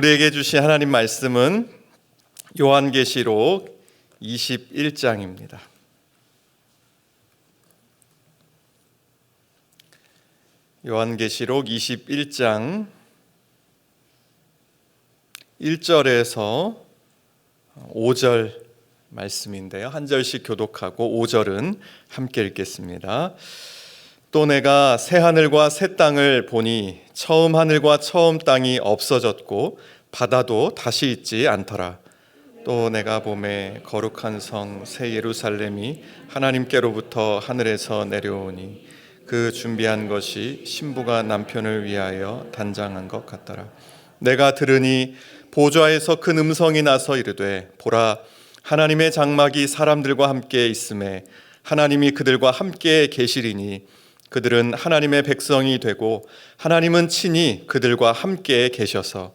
우리에게 주신 하나님 말씀은 요한계시록 21장입니다. 요한계시록 21장 1절에서 5절 말씀인데요. 한 절씩 교독하고 5절은 함께 읽겠습니다. 또 내가 새 하늘과 새 땅을 보니 처음 하늘과 처음 땅이 없어졌고 바다도 다시 있지 않더라. 또 내가 보매 거룩한 성 새 예루살렘이 하나님께로부터 하늘에서 내려오니 그 준비한 것이 신부가 남편을 위하여 단장한 것 같더라. 내가 들으니 보좌에서 큰 음성이 나서 이르되 보라, 하나님의 장막이 사람들과 함께 있음에 하나님이 그들과 함께 계시리니 그들은 하나님의 백성이 되고 하나님은 친히 그들과 함께 계셔서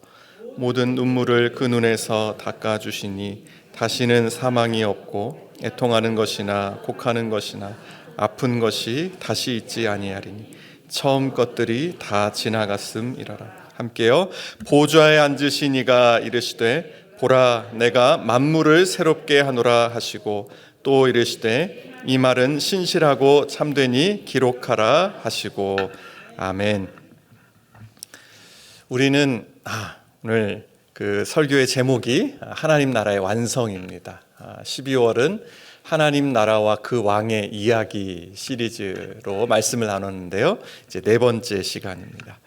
모든 눈물을 그 눈에서 닦아주시니 다시는 사망이 없고 애통하는 것이나 곡하는 것이나 아픈 것이 다시 있지 아니하리니 처음 것들이 다 지나갔음이라라. 함께요. 보좌에 앉으신 이가 이르시되 보라, 내가 만물을 새롭게 하노라 하시고 또 이르시되 이 말은 신실하고 참되니 기록하라 하시고 아멘. 우리는 오늘 그 설교의 제목이 하나님 나라의 완성입니다. 12월은 하나님 나라와 그 왕의 이야기 시리즈로 말씀을 나눴는데요. 이제 네 번째 시간입니다.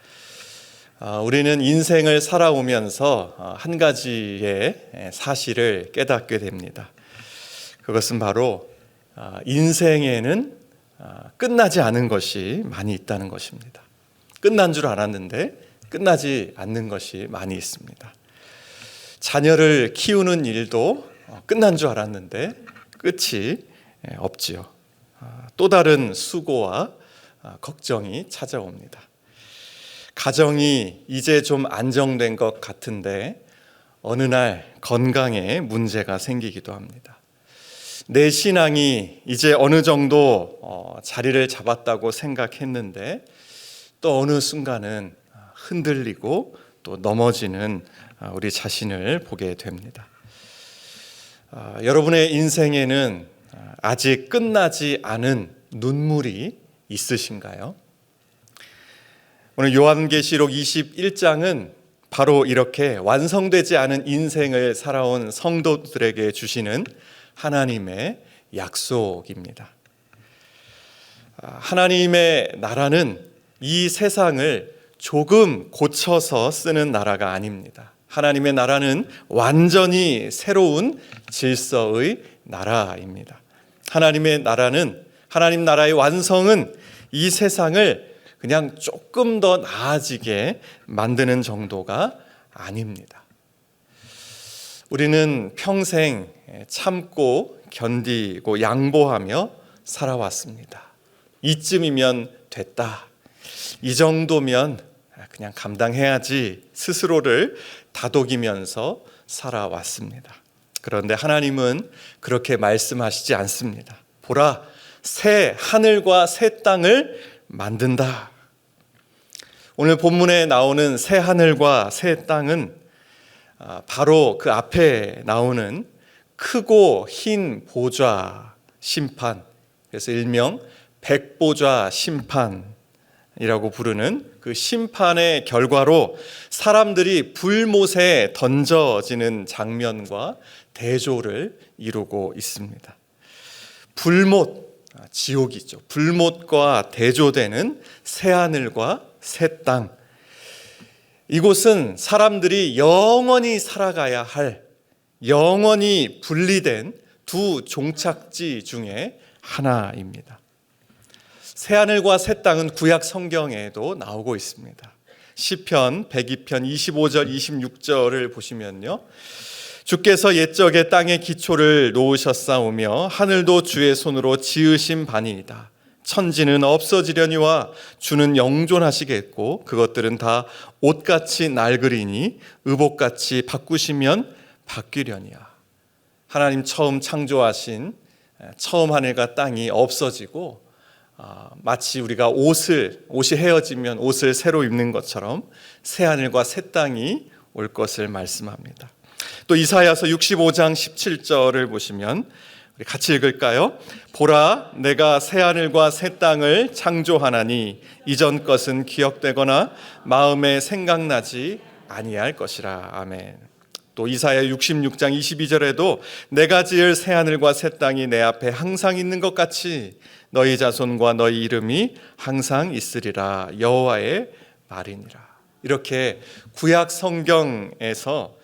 우리는 인생을 살아오면서 한 가지의 사실을 깨닫게 됩니다. 그것은 바로 인생에는 끝나지 않은 것이 많이 있다는 것입니다. 끝난 줄 알았는데 끝나지 않는 것이 많이 있습니다. 자녀를 키우는 일도 끝난 줄 알았는데 끝이 없지요. 또 다른 수고와 걱정이 찾아옵니다. 가정이 이제 좀 안정된 것 같은데 어느 날 건강에 문제가 생기기도 합니다. 내 신앙이 이제 어느 정도 자리를 잡았다고 생각했는데 또 어느 순간은 흔들리고 또 넘어지는 우리 자신을 보게 됩니다. 여러분의 인생에는 아직 끝나지 않은 눈물이 있으신가요? 오늘 요한계시록 21장은 바로 이렇게 완성되지 않은 인생을 살아온 성도들에게 주시는 하나님의 약속입니다. 하나님의 나라는 이 세상을 조금 고쳐서 쓰는 나라가 아닙니다. 하나님의 나라는 완전히 새로운 질서의 나라입니다. 하나님의 나라는, 하나님 나라의 완성은 이 세상을 그냥 조금 더 나아지게 만드는 정도가 아닙니다. 우리는 평생 참고 견디고 양보하며 살아왔습니다. 이쯤이면 됐다. 이 정도면 그냥 감당해야지 스스로를 다독이면서 살아왔습니다. 그런데 하나님은 그렇게 말씀하시지 않습니다. 보라, 새 하늘과 새 땅을 만든다. 오늘 본문에 나오는 새 하늘과 새 땅은 바로 그 앞에 나오는 크고 흰 보좌 심판, 그래서 일명 백보좌 심판이라고 부르는 그 심판의 결과로 사람들이 불못에 던져지는 장면과 대조를 이루고 있습니다. 불못, 지옥이죠. 불못과 대조되는 새하늘과 새 땅. 이곳은 사람들이 영원히 살아가야 할, 영원히 분리된 두 종착지 중에 하나입니다. 새하늘과 새 땅은 구약 성경에도 나오고 있습니다. 시편 102편 25절 26절을 보시면요, 주께서 옛적에 땅의 기초를 놓으셨사오며 하늘도 주의 손으로 지으신 바니이다. 천지는 없어지려니와 주는 영존하시겠고 그것들은 다 옷같이 낡으리니 의복같이 바꾸시면 바뀌려니와. 하나님 처음 창조하신 처음 하늘과 땅이 없어지고 마치 우리가 옷이 헤어지면 옷을 새로 입는 것처럼 새 하늘과 새 땅이 올 것을 말씀합니다. 또 이사야서 65장 17절을 보시면 우리 같이 읽을까요? 보라, 내가 새하늘과 새 땅을 창조하나니 이전 것은 기억되거나 마음에 생각나지 아니할 것이라. 아멘. 또 이사야 66장 22절에도 내가 지을 새하늘과 새 땅이 내 앞에 항상 있는 것 같이 너희 자손과 너희 이름이 항상 있으리라. 여호와의 말이니라. 이렇게 구약 성경에서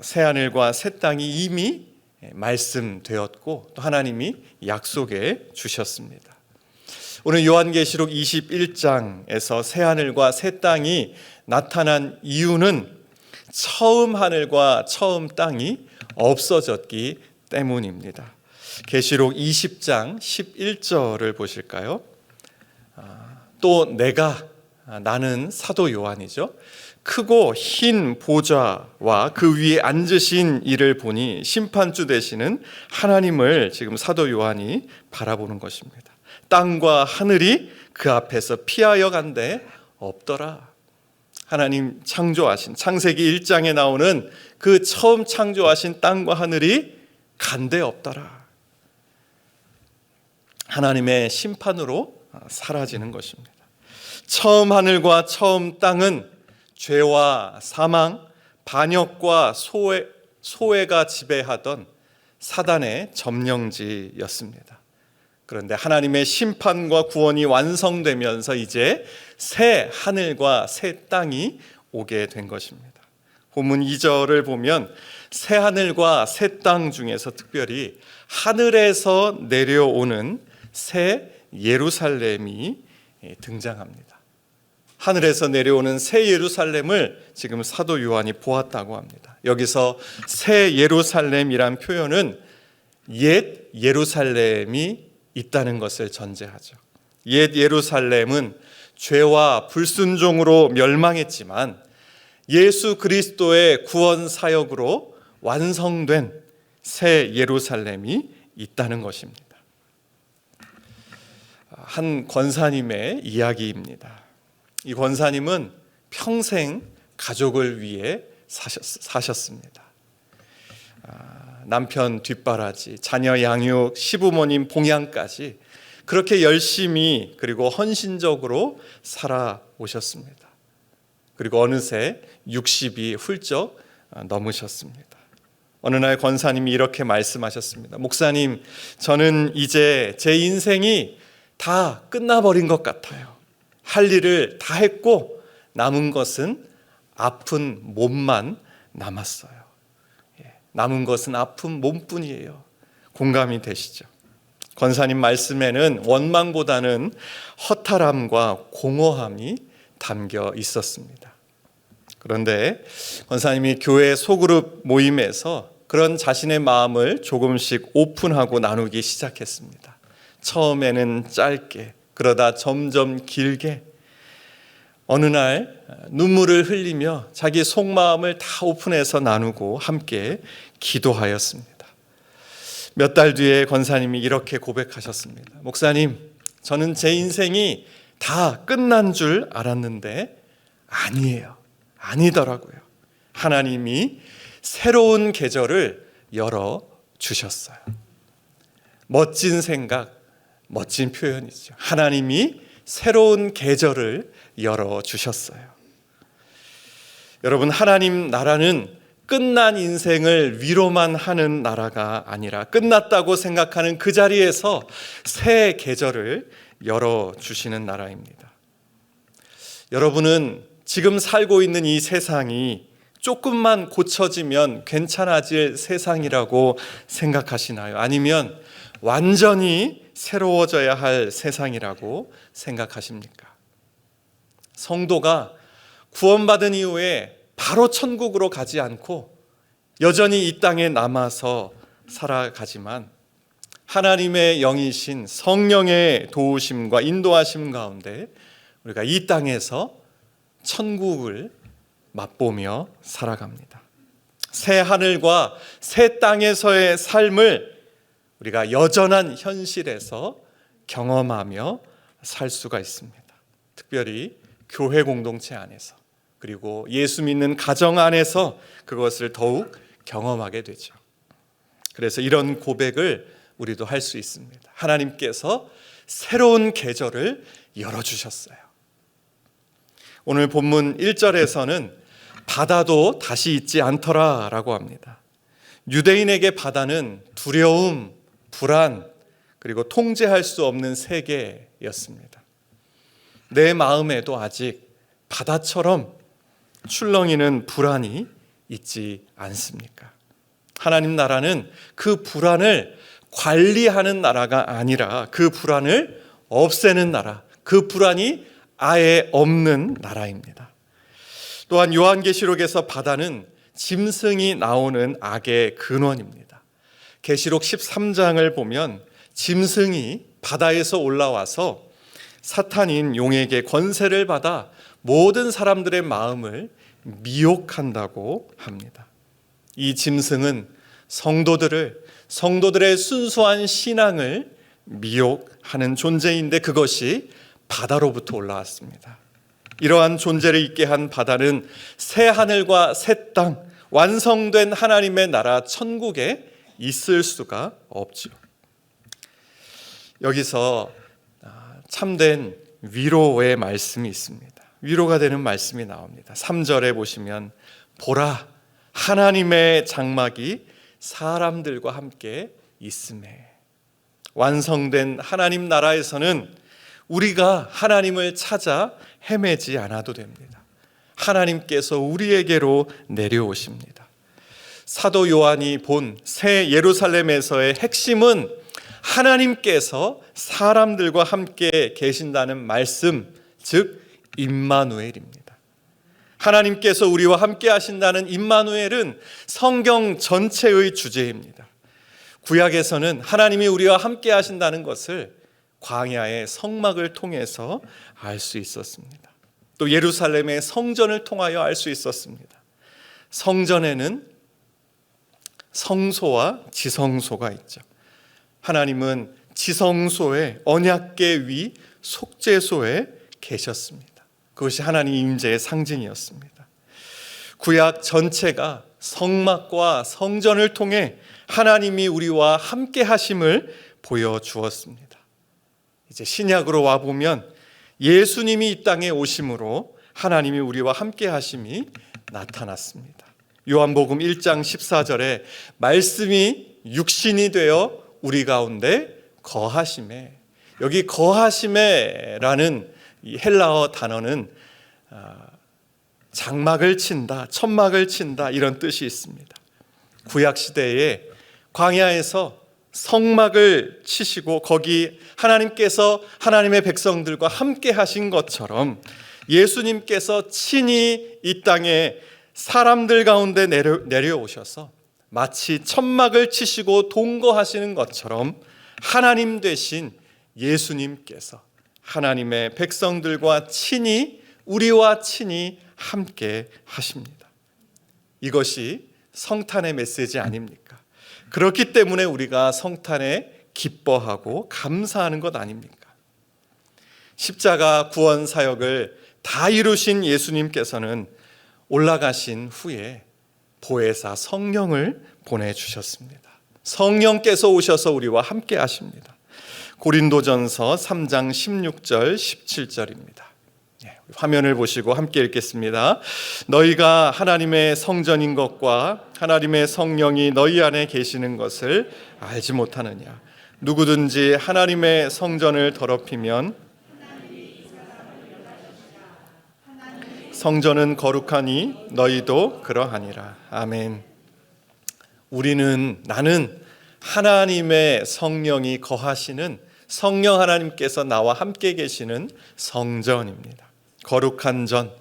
새하늘과 새 땅이 이미 말씀되었고 또 하나님이 약속해 주셨습니다. 오늘 요한계시록 21장에서 새하늘과 새 땅이 나타난 이유는 처음 하늘과 처음 땅이 없어졌기 때문입니다. 계시록 20장 11절을 보실까요? 또 나는 사도 요한이죠. 크고 흰 보좌와 그 위에 앉으신 이를 보니 심판주 되시는 하나님을 지금 사도 요한이 바라보는 것입니다. 땅과 하늘이 그 앞에서 피하여 간데 없더라. 하나님 창조하신 창세기 1장에 나오는 그 처음 창조하신 땅과 하늘이 간데 없더라. 하나님의 심판으로 사라지는 것입니다. 처음 하늘과 처음 땅은 죄와 사망, 반역과 소외가 지배하던 사단의 점령지였습니다. 그런데 하나님의 심판과 구원이 완성되면서 이제 새 하늘과 새 땅이 오게 된 것입니다. 본문 2절을 보면 새 하늘과 새 땅 중에서 특별히 하늘에서 내려오는 새 예루살렘이 등장합니다. 하늘에서 내려오는 새 예루살렘을 지금 사도 요한이 보았다고 합니다. 여기서 새 예루살렘이란 표현은 옛 예루살렘이 있다는 것을 전제하죠. 옛 예루살렘은 죄와 불순종으로 멸망했지만 예수 그리스도의 구원 사역으로 완성된 새 예루살렘이 있다는 것입니다. 한 권사님의 이야기입니다. 이 권사님은 평생 가족을 위해 사셨습니다. 남편 뒷바라지, 자녀 양육, 시부모님 봉양까지 그렇게 열심히 그리고 헌신적으로 살아오셨습니다. 그리고 어느새 60이 훌쩍 넘으셨습니다. 어느 날 권사님이 이렇게 말씀하셨습니다. 목사님, 저는 이제 제 인생이 다 끝나버린 것 같아요. 할 일을 다 했고 남은 것은 아픈 몸만 남았어요. 남은 것은 아픈 몸뿐이에요. 공감이 되시죠? 권사님 말씀에는 원망보다는 허탈함과 공허함이 담겨 있었습니다. 그런데 권사님이 교회 소그룹 모임에서 그런 자신의 마음을 조금씩 오픈하고 나누기 시작했습니다. 처음에는 짧게, 그러다 점점 길게, 어느 날 눈물을 흘리며 자기 속마음을 다 오픈해서 나누고 함께 기도하였습니다. 몇 달 뒤에 권사님이 이렇게 고백하셨습니다. 목사님, 저는 제 인생이 다 끝난 줄 알았는데 아니에요. 아니더라고요. 하나님이 새로운 계절을 열어주셨어요. 멋진 생각, 멋진 표현이죠. 하나님이 새로운 계절을 열어주셨어요. 여러분, 하나님 나라는 끝난 인생을 위로만 하는 나라가 아니라 끝났다고 생각하는 그 자리에서 새 계절을 열어주시는 나라입니다. 여러분은 지금 살고 있는 이 세상이 조금만 고쳐지면 괜찮아질 세상이라고 생각하시나요? 아니면 완전히 새로워져야 할 세상이라고 생각하십니까? 성도가 구원받은 이후에 바로 천국으로 가지 않고 여전히 이 땅에 남아서 살아가지만 하나님의 영이신 성령의 도우심과 인도하심 가운데 우리가 이 땅에서 천국을 맛보며 살아갑니다. 새 하늘과 새 땅에서의 삶을 우리가 여전한 현실에서 경험하며 살 수가 있습니다. 특별히 교회 공동체 안에서, 그리고 예수 믿는 가정 안에서 그것을 더욱 경험하게 되죠. 그래서 이런 고백을 우리도 할 수 있습니다. 하나님께서 새로운 계절을 열어주셨어요. 오늘 본문 1절에서는 바다도 다시 있지 않더라 라고 합니다. 유대인에게 바다는 두려움, 불안, 그리고 통제할 수 없는 세계였습니다. 내 마음에도 아직 바다처럼 출렁이는 불안이 있지 않습니까? 하나님 나라는 그 불안을 관리하는 나라가 아니라 그 불안을 없애는 나라, 그 불안이 아예 없는 나라입니다. 또한 요한계시록에서 바다는 짐승이 나오는 악의 근원입니다. 계시록 13장을 보면 짐승이 바다에서 올라와서 사탄인 용에게 권세를 받아 모든 사람들의 마음을 미혹한다고 합니다. 이 짐승은 성도들의 순수한 신앙을 미혹하는 존재인데 그것이 바다로부터 올라왔습니다. 이러한 존재를 있게 한 바다는 새 하늘과 새 땅, 완성된 하나님의 나라 천국에 있을 수가 없죠. 여기서 참된 위로의 말씀이 있습니다. 위로가 되는 말씀이 나옵니다. 3절에 보시면 보라, 하나님의 장막이 사람들과 함께 있음에. 완성된 하나님 나라에서는 우리가 하나님을 찾아 헤매지 않아도 됩니다. 하나님께서 우리에게로 내려오십니다. 사도 요한이 본 새 예루살렘에서의 핵심은 하나님께서 사람들과 함께 계신다는 말씀, 즉 임마누엘입니다. 하나님께서 우리와 함께 하신다는 임마누엘은 성경 전체의 주제입니다. 구약에서는 하나님이 우리와 함께 하신다는 것을 광야의 성막을 통해서 알 수 있었습니다. 또 예루살렘의 성전을 통하여 알 수 있었습니다. 성전에는 성소와 지성소가 있죠. 하나님은 지성소의 언약궤 위 속죄소에 계셨습니다. 그것이 하나님 임재의 상징이었습니다. 구약 전체가 성막과 성전을 통해 하나님이 우리와 함께 하심을 보여주었습니다. 이제 신약으로 와보면 예수님이 이 땅에 오심으로 하나님이 우리와 함께 하심이 나타났습니다. 요한복음 1장 14절에 말씀이 육신이 되어 우리 가운데 거하심에, 여기 거하심에라는 이 헬라어 단어는 장막을 친다, 천막을 친다 이런 뜻이 있습니다. 구약 시대에 광야에서 성막을 치시고 거기 하나님께서 하나님의 백성들과 함께 하신 것처럼 예수님께서 친히 이 땅에 사람들 가운데 내려오셔서 마치 천막을 치시고 동거하시는 것처럼 하나님 되신 예수님께서 하나님의 백성들과 우리와 친히 함께 하십니다. 이것이 성탄의 메시지 아닙니까? 그렇기 때문에 우리가 성탄에 기뻐하고 감사하는 것 아닙니까? 십자가 구원 사역을 다 이루신 예수님께서는 올라가신 후에 보혜사 성령을 보내주셨습니다. 성령께서 오셔서 우리와 함께 하십니다. 고린도전서 3장 16절 17절입니다. 화면을 보시고 함께 읽겠습니다. 너희가 하나님의 성전인 것과 하나님의 성령이 너희 안에 계시는 것을 알지 못하느냐? 누구든지 하나님의 성전을 더럽히면 성전은 거룩하니 너희도 그러하니라. 아멘. 나는 하나님의 성령이 거하시는 성령 하나님께서 나와 함께 계시는 성전입니다. 거룩한 전,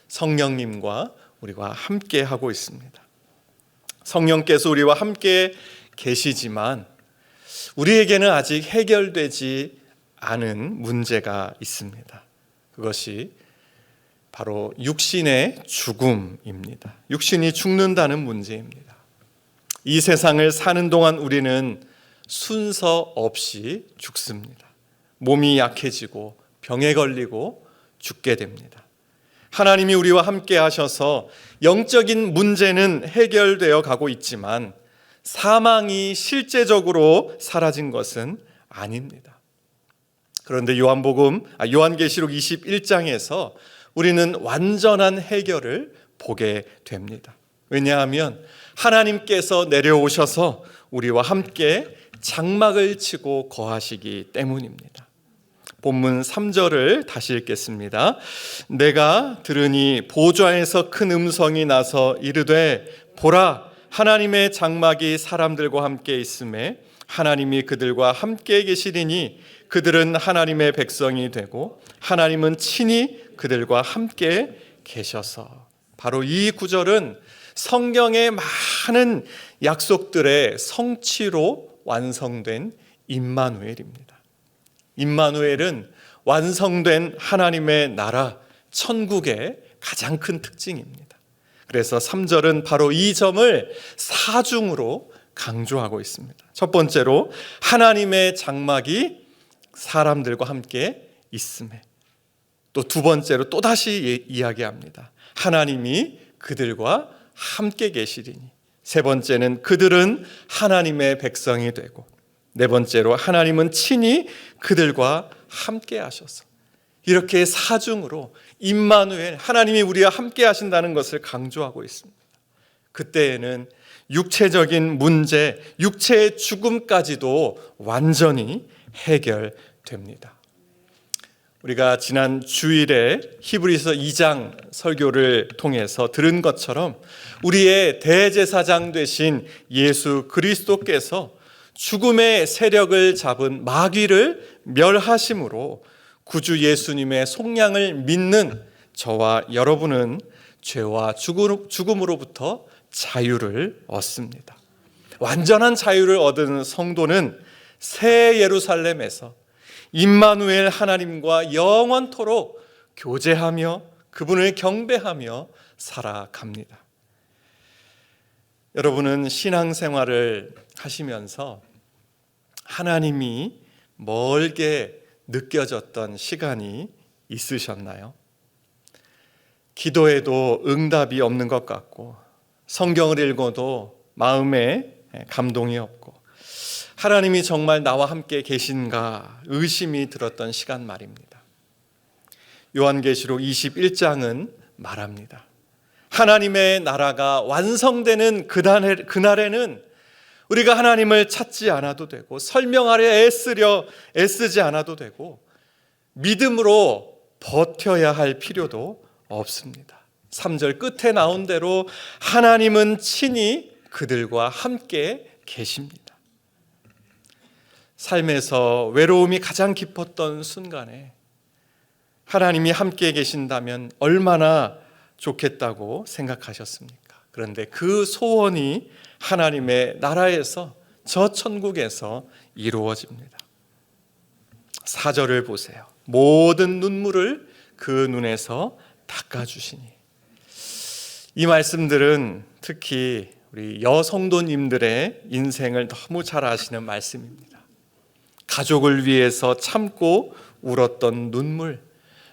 성령님과 우리와 함께 하고 있습니다. 성령께서 우리와 함께 계시지만 우리에게는 아직 해결되지 않은 문제가 있습니다. 그것이 바로 육신의 죽음입니다. 육신이 죽는다는 문제입니다. 이 세상을 사는 동안 우리는 순서 없이 죽습니다. 몸이 약해지고 병에 걸리고 죽게 됩니다. 하나님이 우리와 함께 하셔서 영적인 문제는 해결되어 가고 있지만 사망이 실제적으로 사라진 것은 아닙니다. 그런데 요한계시록 21장에서 우리는 완전한 해결을 보게 됩니다. 왜냐하면 하나님께서 내려오셔서 우리와 함께 장막을 치고 거하시기 때문입니다. 본문 3절을 다시 읽겠습니다. 내가 들으니 보좌에서 큰 음성이 나서 이르되 보라, 하나님의 장막이 사람들과 함께 있음에 하나님이 그들과 함께 계시리니 그들은 하나님의 백성이 되고 하나님은 친히 그들과 함께 계셔서. 바로 이 구절은 성경의 많은 약속들의 성취로 완성된 임마누엘입니다. 임마누엘은 완성된 하나님의 나라, 천국의 가장 큰 특징입니다. 그래서 3절은 바로 이 점을 사중으로 강조하고 있습니다. 첫 번째로 하나님의 장막이 사람들과 함께 있음에, 또 두 번째로 또다시 이야기합니다. 하나님이 그들과 함께 계시리니. 세 번째는 그들은 하나님의 백성이 되고, 네 번째로 하나님은 친히 그들과 함께 하셔서. 이렇게 사중으로 임마누엘, 하나님이 우리와 함께 하신다는 것을 강조하고 있습니다. 그때에는 육체적인 문제, 육체의 죽음까지도 완전히 해결됩니다. 우리가 지난 주일에 히브리서 2장 설교를 통해서 들은 것처럼 우리의 대제사장 되신 예수 그리스도께서 죽음의 세력을 잡은 마귀를 멸하심으로 구주 예수님의 속량을 믿는 저와 여러분은 죄와 죽음으로부터 자유를 얻습니다. 완전한 자유를 얻은 성도는 새 예루살렘에서 임마누엘 하나님과 영원토록 교제하며 그분을 경배하며 살아갑니다. 여러분은 신앙생활을 하시면서 하나님이 멀게 느껴졌던 시간이 있으셨나요? 기도해도 응답이 없는 것 같고, 성경을 읽어도 마음에 감동이 없고, 하나님이 정말 나와 함께 계신가 의심이 들었던 시간 말입니다. 요한계시록 21장은 말합니다. 하나님의 나라가 완성되는 그날에는 우리가 하나님을 찾지 않아도 되고, 설명하려 애쓰지 않아도 되고, 믿음으로 버텨야 할 필요도 없습니다. 3절 끝에 나온 대로 하나님은 친히 그들과 함께 계십니다. 삶에서 외로움이 가장 깊었던 순간에 하나님이 함께 계신다면 얼마나 좋겠다고 생각하셨습니까? 그런데 그 소원이 하나님의 나라에서, 저 천국에서 이루어집니다. 4절을 보세요. 모든 눈물을 그 눈에서 닦아주시니. 이 말씀들은 특히 우리 여성도님들의 인생을 너무 잘 아시는 말씀입니다. 가족을 위해서 참고 울었던 눈물,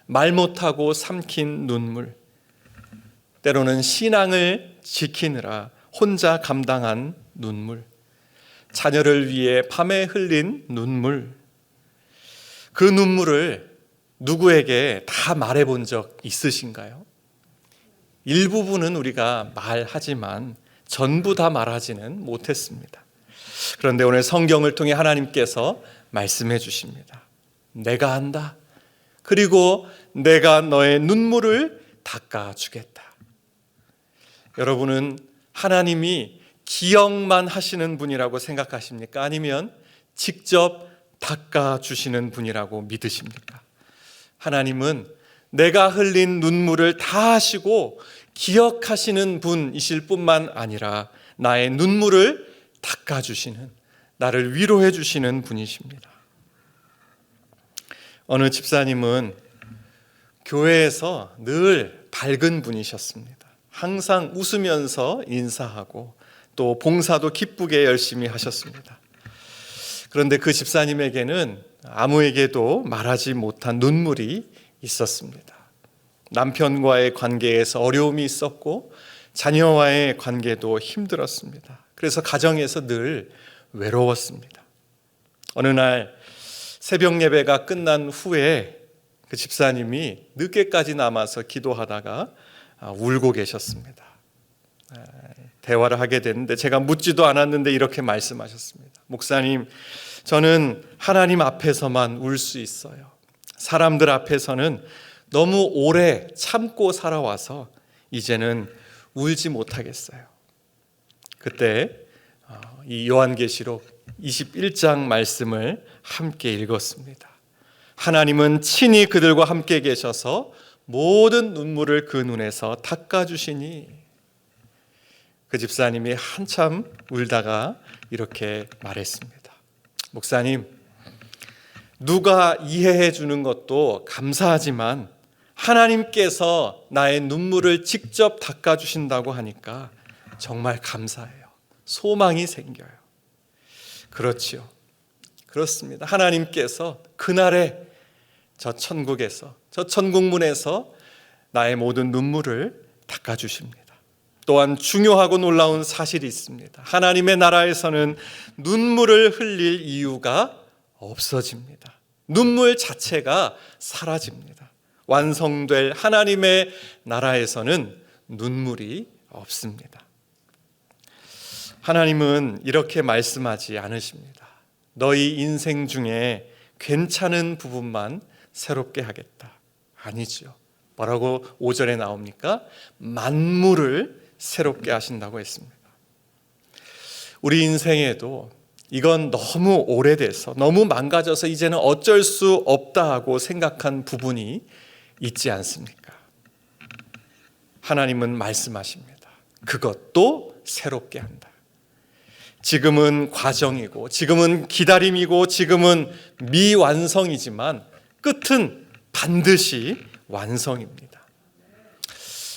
말 못하고 삼킨 눈물, 때로는 신앙을 지키느라 혼자 감당한 눈물, 자녀를 위해 밤에 흘린 눈물, 그 눈물을 누구에게 다 말해본 적 있으신가요? 일부분은 우리가 말하지만 전부 다 말하지는 못했습니다. 그런데 오늘 성경을 통해 하나님께서 말씀해 주십니다. 내가 한다. 그리고 내가 너의 눈물을 닦아주겠다. 여러분은 하나님이 기억만 하시는 분이라고 생각하십니까? 아니면 직접 닦아주시는 분이라고 믿으십니까? 하나님은 내가 흘린 눈물을 다 하시고 기억하시는 분이실 뿐만 아니라 나의 눈물을 닦아주시는, 나를 위로해 주시는 분이십니다. 어느 집사님은 교회에서 늘 밝은 분이셨습니다. 항상 웃으면서 인사하고 또 봉사도 기쁘게 열심히 하셨습니다. 그런데 그 집사님에게는 아무에게도 말하지 못한 눈물이 있었습니다. 남편과의 관계에서 어려움이 있었고 자녀와의 관계도 힘들었습니다. 그래서 가정에서 늘 외로웠습니다. 어느 날 새벽 예배가 끝난 후에 그 집사님이 늦게까지 남아서 기도하다가 울고 계셨습니다. 대화를 하게 됐는데 제가 묻지도 않았는데 이렇게 말씀하셨습니다. 목사님, 저는 하나님 앞에서만 울 수 있어요. 사람들 앞에서는 너무 오래 참고 살아와서 이제는 울지 못하겠어요. 그때 이 요한계시록 21장 말씀을 함께 읽었습니다. 하나님은 친히 그들과 함께 계셔서 모든 눈물을 그 눈에서 닦아주시니. 그 집사님이 한참 울다가 이렇게 말했습니다. 목사님, 누가 이해해 주는 것도 감사하지만 하나님께서 나의 눈물을 직접 닦아주신다고 하니까 정말 감사해요. 소망이 생겨요. 그렇지요. 그렇습니다. 하나님께서 그날에 저 천국에서, 저 천국문에서 나의 모든 눈물을 닦아주십니다. 또한 중요하고 놀라운 사실이 있습니다. 하나님의 나라에서는 눈물을 흘릴 이유가 없어집니다. 눈물 자체가 사라집니다. 완성될 하나님의 나라에서는 눈물이 없습니다. 하나님은 이렇게 말씀하지 않으십니다. 너희 인생 중에 괜찮은 부분만 새롭게 하겠다. 아니죠. 뭐라고 5절에 나옵니까? 만물을 새롭게 하신다고 했습니다. 우리 인생에도 이건 너무 오래돼서 너무 망가져서 이제는 어쩔 수 없다 하고 생각한 부분이 있지 않습니까? 하나님은 말씀하십니다. 그것도 새롭게 한다. 지금은 과정이고 지금은 기다림이고 지금은 미완성이지만 끝은 반드시 완성입니다.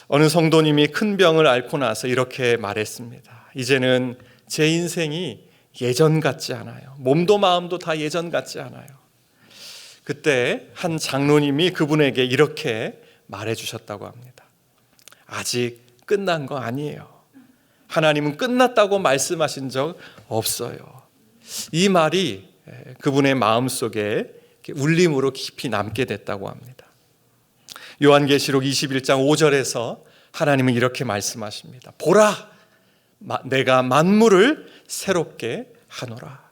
어느 성도님이 큰 병을 앓고 나서 이렇게 말했습니다. 이제는 제 인생이 예전 같지 않아요. 몸도 마음도 다 예전 같지 않아요. 그때 한 장로님이 그분에게 이렇게 말해 주셨다고 합니다. 아직 끝난 거 아니에요. 하나님은 끝났다고 말씀하신 적 없어요. 이 말이 그분의 마음속에 울림으로 깊이 남게 됐다고 합니다. 요한계시록 21장 5절에서 하나님은 이렇게 말씀하십니다. 보라, 내가 만물을 새롭게 하노라.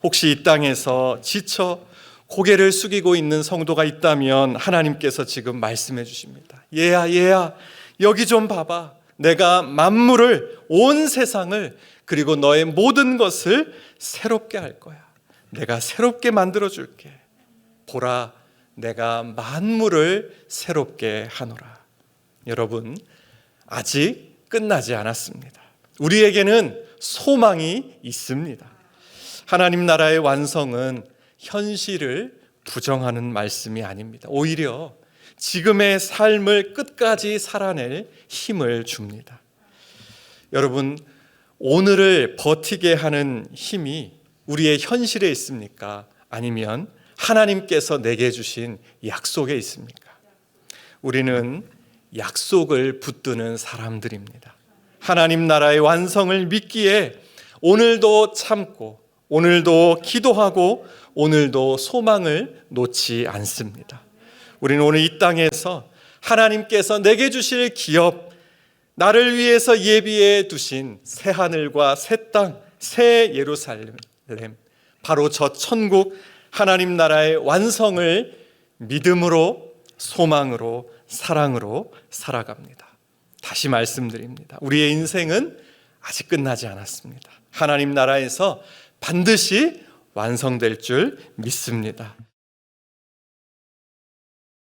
혹시 이 땅에서 지쳐 고개를 숙이고 있는 성도가 있다면 하나님께서 지금 말씀해 주십니다. 얘야 여기 좀 봐봐. 내가 만물을, 온 세상을, 그리고 너의 모든 것을 새롭게 할 거야. 내가 새롭게 만들어 줄게. 보라, 내가 만물을 새롭게 하노라. 여러분, 아직 끝나지 않았습니다. 우리에게는 소망이 있습니다. 하나님 나라의 완성은 현실을 부정하는 말씀이 아닙니다. 오히려 지금의 삶을 끝까지 살아낼 힘을 줍니다. 여러분, 오늘을 버티게 하는 힘이 우리의 현실에 있습니까? 아니면 하나님께서 내게 주신 약속에 있습니까? 우리는 약속을 붙드는 사람들입니다. 하나님 나라의 완성을 믿기에 오늘도 참고, 오늘도 기도하고, 오늘도 소망을 놓지 않습니다. 우리는 오늘 이 땅에서 하나님께서 내게 주실 기업, 나를 위해서 예비해 두신 새 하늘과 새 땅, 새 예루살렘, 바로 저 천국 하나님 나라의 완성을 믿음으로, 소망으로, 사랑으로 살아갑니다. 다시 말씀드립니다. 우리의 인생은 아직 끝나지 않았습니다. 하나님 나라에서 반드시 완성될 줄 믿습니다.